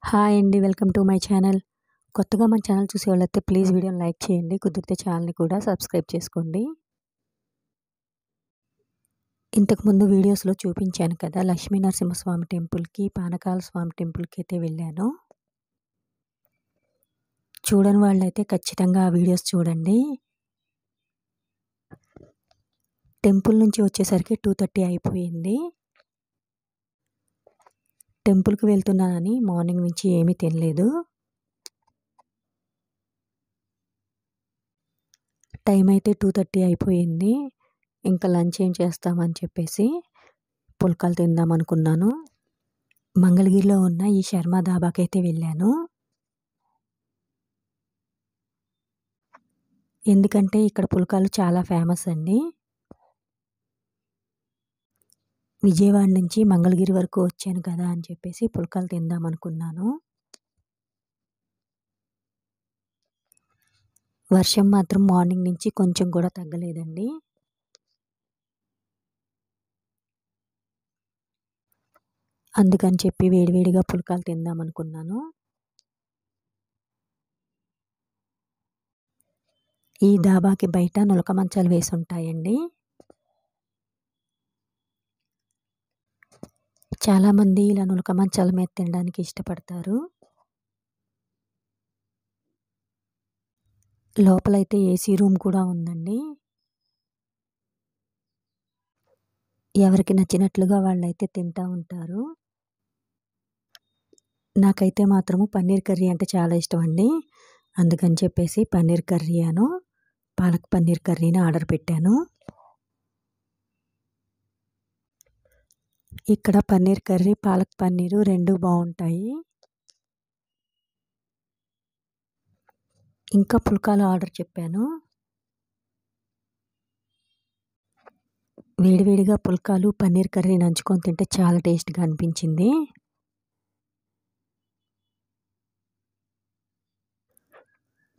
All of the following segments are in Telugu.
హాయ్ అండి. Welcome to my channel. కొత్తగా మన ఛానల్ చూసేవాళ్ళైతే ప్లీజ్ వీడియోని లైక్ చేయండి. కుదిరితే ఛానల్‌ని కూడా సబ్స్క్రైబ్ చేసుకోండి. ఇంతకుముందు వీడియోస్‌లో చూపించాను కదా! లక్ష్మీ నరసింహస్వామి టెంపుల్‌కి, పానకాల స్వామి టెంపుల్‌కి అయితే వెళ్ళాను. చూడని వాళ్ళైతే ఖచ్చితంగా ఆ వీడియోస్ చూడండి. టెంపుల్ నుంచి వచ్చేసరికి 2:30 అయిపోయింది. టెంపుల్‌కి వెళ్తున్నానని మార్నింగ్ నుంచి ఏమీ తినలేదు. టైం అయితే 2:30 అయిపోయింది. ఇంకా లంచ్ ఏం చేస్తామని చెప్పేసి పుల్కాలు తిందాం అనుకున్నాను. మంగళగిరిలో ఉన్న ఈ శర్మ ధాబాకైతే వెళ్ళాను. ఎందుకంటే ఇక్కడ పుల్కాలు చాలా ఫేమస్ అండి. విజయవాడ నుంచి మంగళగిరి వరకు వచ్చాను కదా అని చెప్పేసి పుల్కాలు తిందాం అనుకున్నాను. వర్షం మాత్రం మార్నింగ్ నుంచి కొంచెం కూడా తగ్గలేదండి. అందుకని చెప్పి వేడివేడిగా పుల్కాలు తిందాం అనుకున్నాను. ఈ ధాబాకి బయట నులక మంచాలు వేసి ఉంటాయండి. చాలామంది ఇలా నులక మంచాల మీద తినడానికి ఇష్టపడతారు. లోపలైతే ఏసీ రూమ్ కూడా ఉందండి. ఎవరికి నచ్చినట్లుగా వాళ్ళైతే తింటా ఉంటారు. నాకైతే మాత్రము పన్నీర్ కర్రీ అంటే చాలా ఇష్టం అండి. అందుకని చెప్పేసి పన్నీర్ కర్రీ పాలక్ పన్నీర్ కర్రీని ఆర్డర్ పెట్టాను. ఇక్కడ పన్నీర్ కర్రీ, పాలక్ పన్నీరు 2 బావుంటాయి. ఇంకా పుల్కాలు ఆర్డర్ చెప్పాను. వేడివేడిగా పుల్కాలు, పన్నీర్ కర్రీ నంచుకొని తింటే చాలా టేస్ట్‌గా అనిపించింది.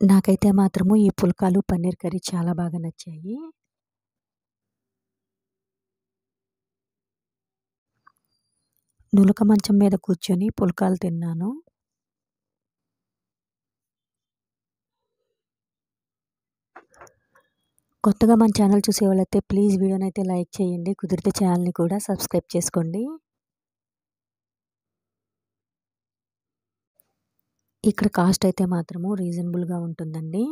నాకైతే మాత్రము ఈ పుల్కాలు, పన్నీర్ కర్రీ చాలా బాగా నచ్చాయి. నులక మంచం మీద కూర్చొని పుల్కాలు తిన్నాను. కొత్తగా మన ఛానల్ చూసేవాళ్ళైతే ప్లీజ్ వీడియోనైతే లైక్ చేయండి. కుదిరితే ఛానల్‌ని కూడా సబ్స్క్రైబ్ చేసుకోండి. ఇక్కడ కాస్ట్ అయితే మాత్రము రీజనబుల్‌గా ఉంటుందండి.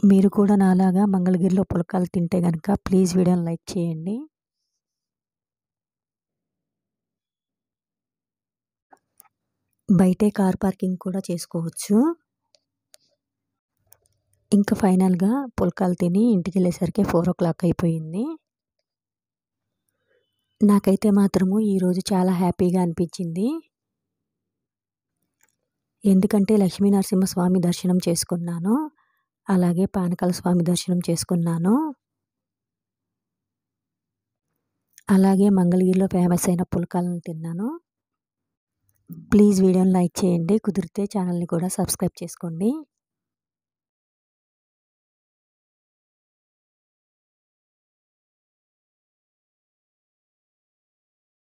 మీరు కూడా నాలాగా మంగళగిరిలో పుల్కాలు తింటే గనక ప్లీజ్ వీడియోని లైక్ చేయండి. బయటే కార్ పార్కింగ్ కూడా చేసుకోవచ్చు. ఇంకా ఫైనల్‌గా పుల్కాలు తిని ఇంటికెళ్ళేసరికి 4:00 అయిపోయింది. నాకైతే మాత్రము ఈరోజు చాలా హ్యాపీగా అనిపించింది. ఎందుకంటే లక్ష్మీ నరసింహస్వామి దర్శనం చేసుకున్నాను. అలాగే పానకాల స్వామి దర్శనం చేసుకున్నాను. అలాగే మంగళగిరిలో ఫేమస్ అయిన పుల్కాలను తిన్నాను. ప్లీజ్ వీడియోని లైక్ చేయండి. కుదిరితే ఛానల్‌ని కూడా సబ్స్క్రైబ్ చేసుకోండి.